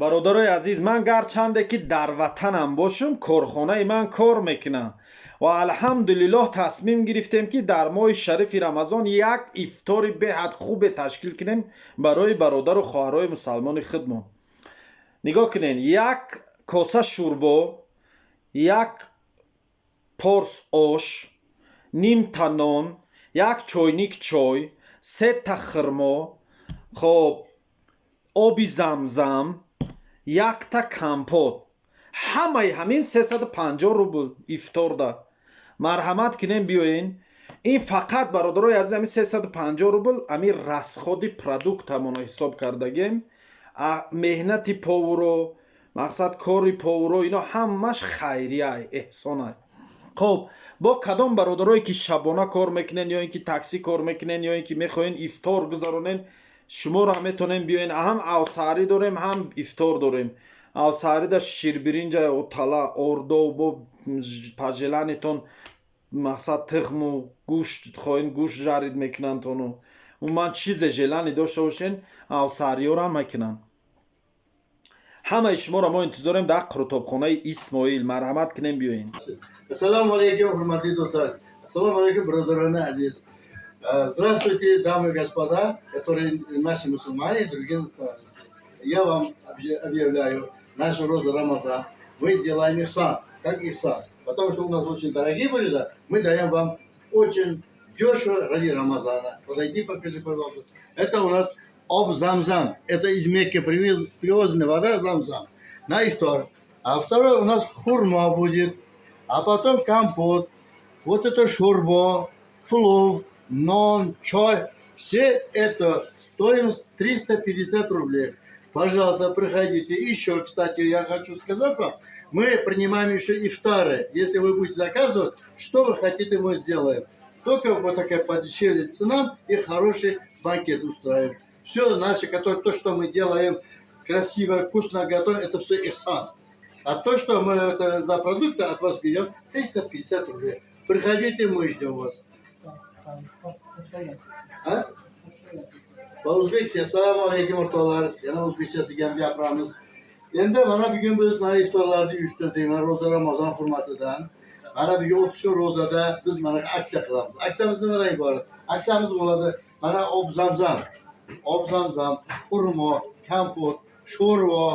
бародарои азиз, ман гарчанде ки дар ватанам бошум, корхонаи ман кор мекунам ва алҳамдулиллоҳ тасмим гирифтем ки дар моҳи шарифи рамазон як ифтори беҳад хубе ташкил кунем барои бародару хоҳарои мусалмони худмон. нигоҳ кунед, як коса шӯрбо, як порс ош, нимта нон, як чойник чой, 3 та хурмо, хоб оби замзам, як та компот, ҳамаи ҳамин 350 рубл ифторда. марҳамат кунем биёен. ин фақат бародарои азиз ҳамин 350 рубл ҳамин расходи продуктамоно ҳисоб кардагем. меҳнати повуро, мақсад кори повуро, ино ҳамаш хайрия эҳсона. хоб бо кадом бародарое ки шабона кор мекунен ё ин ки такси кор мекунен ё ин ки мехоҳен ифтор гузаронен, шуморо ҳам метонем биёен. ҳам авсари дорем, ҳам ифтор дорем. авсарида ширбиринҷа, отала, ордобо, пажеланитон, мақсад тухму гӯшт хоҳен гӯшт жарид мекунандтону умуман чизе желани дошта бошен, авсариёрам мекунанд. ҳамаи шуморо мо интизорем дар қуртобхонаи Исмоил. марҳамат кунем биёен. Ассалому алейкум, хурматли достар. Ассалому алейкум, бразераны азиз. Здравствуйте, дамы и господа, которые наши мусульмане и другие национальности. Я вам объявляю, наша роза Рамазан, мы делаем ихсан, как ихсан. Потому что у нас очень дорогие блюда, мы даем вам очень дешево ради Рамазана. Подойди, покажи, пожалуйста. Это у нас об замзам. Это из Мекки привозная вода замзам. На ифтар. А второе у нас хурма будет. А потом компот. Вот это шурбо, плов, нон, чай. Все это стоимость 350 рублей. Пожалуйста, приходите. Еще, кстати, я хочу сказать вам, мы принимаем еще ифтары. Если вы будете заказывать, что вы хотите, мы сделаем. Только вот такая подешевле цена и хороший банкет устраиваем. Все наше, то, что мы делаем красиво, вкусно готовим, это все ихсан. А то, что мы это за продукты от вас берем, 350 рублей. Приходите, мы ждем вас. А? O'zbekcha assalomu alaykum o'rtoqlar. Yana o'zbekchasiga ham gapiramiz. Endi mana bugun biz mana iftorlarni uyushtirdik. Mana ro'za Ramazon hurmatidan. Mana bugun 30 kun ro'zada biz mana aksiya qilamiz. Aksiyamiz nimadan iborat? Aksiyamiz bo'ladi mana ob zamzam, xurmo, kompot, sho'rva,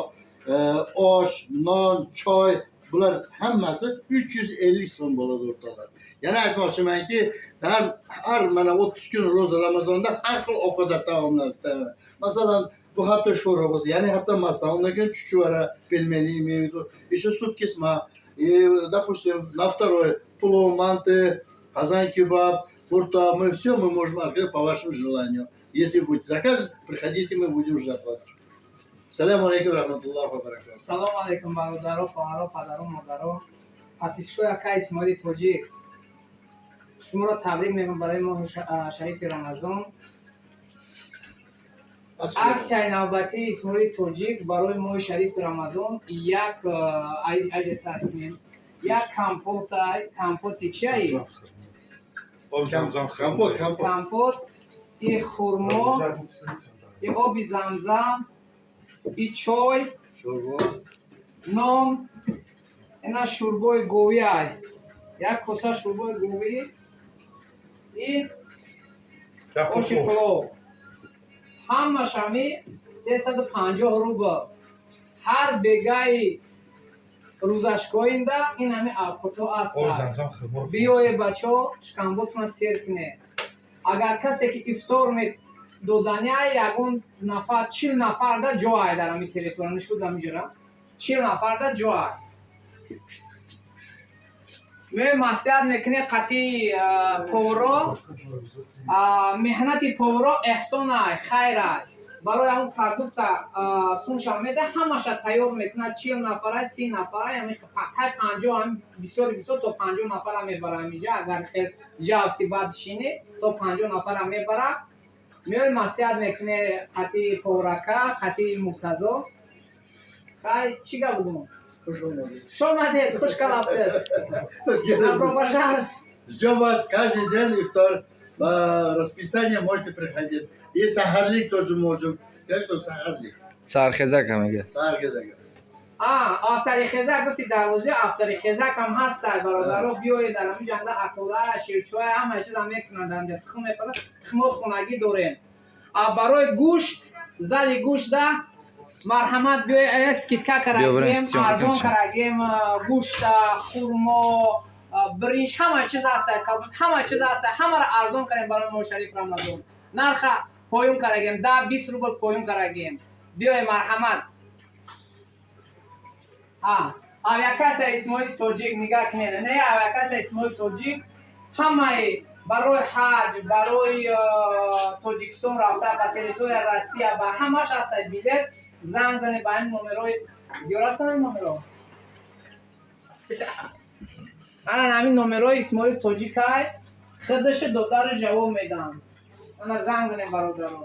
osh, non, choy, bular hammasi 350 so'm bo'ladi o'rtoqlar. Yana aytmoqchimanki, har mana 30 kun ro'za Ramazonda har xil ovqatlar taomlar. Masalan, bu hafta sho'rva bo'lsa, yana hafta masdan, undan keyin chuchvara, pelmeni, имею в виду, еще суп кисма, допустим, на второй плов, манты, казан кебаб, бурта, мы все мы можем открыть по вашему желанию. Если будете заказывать, приходите, мы будем ждать вас. Салам алейкум, рахматуллахи ва баракатуху. Салом алейкум, бародаро, хоҳаро, падару, модаро. Патишгоҳи Ака Исмоили Тоҷик. шуморо табрик мекунам барои моҳи шарифи Рамазон. аксияи навбатии Исмоили Тоҷик барои моҳи шарифи Рамазон як компоти чиаи? Компот, и хурмо, и оби замзам, и чой, нон, ина шӯрбои говиай. Як коса шӯрбои говӣ и оши плов. ҳамаш ҳами 350 рубл. ҳар бегаи рӯзашкоинда ин ҳами авқото аст. биёе бачаҳо шкамботма сер куне. агар касе ки ифтор додания ягон нафар 40 нафарда ҷоай дар ҳами территория нишуда миҷора 40 нафарда ҷоай. ме маслиҳат мекунем қатъи повро, меҳнати повро эҳсонай, хайрай. барои ҳамн продукта сунша меда, ҳамаша тайёр мекунад. 40 нафара, 30 нафара, яъни тай 50 бисёри бисёр то 50 нафара мебара ҳаминҷа. агар хел ҷавси бад бишини то 50 нафара мебара. меои маслиҳат мекуне қатъи поврака, қатъи муртазо. хай чӣ гап будум? Что надеть? Хуш калапсис. Ждем вас каждый день, ифтар. По расписанию можете приходить. И сахарлик тоже можем. Сказать, что сахарлик. سرخزک هم میگه. سرگزک. آسری خزک گفتی دروازه آسری خزک هم هست برادرها بیاید در همین جنده اتوله شیرچوه همه چیز هم میکنن در تخم میکنن تخم خونگی دورین برای گوشت زلی گوشت ده مرحمت بیای اسکیتکا کرگیم ارزون کرگیم گوشت خورما برنج همه چیز هست همه چیز هست همه را ارزون کنیم برای ماه شریف رمضان نرخ پایون کرگیم 10-20 روبل پایون کرگیم بیای مرحمت یک اسماعیل توجیک نگاه کنید نه یک اسماعیل توجیک همه برای حج برای توجیکستان رفته به تریتوری روسیه به همش هست بیلت زنگ زنه به این نمرای درست این نمرو الان همین نمرای اسماعیل توجیک های خودش دادار جواب میدم انا زنگ زنه برادرو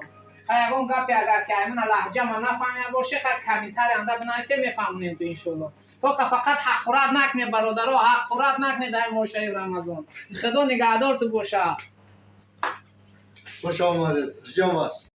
اگه گپی اگر که من لهجه ما نفهمه باشه کمیتر انده بنویسه میفهمونیم تو این شغل تو که فقط حق خورد نکنه برادرها حق خورد نکنه در ماه شریف رمضان خدا نگهدار تو باشه خوش آمدید. جام است.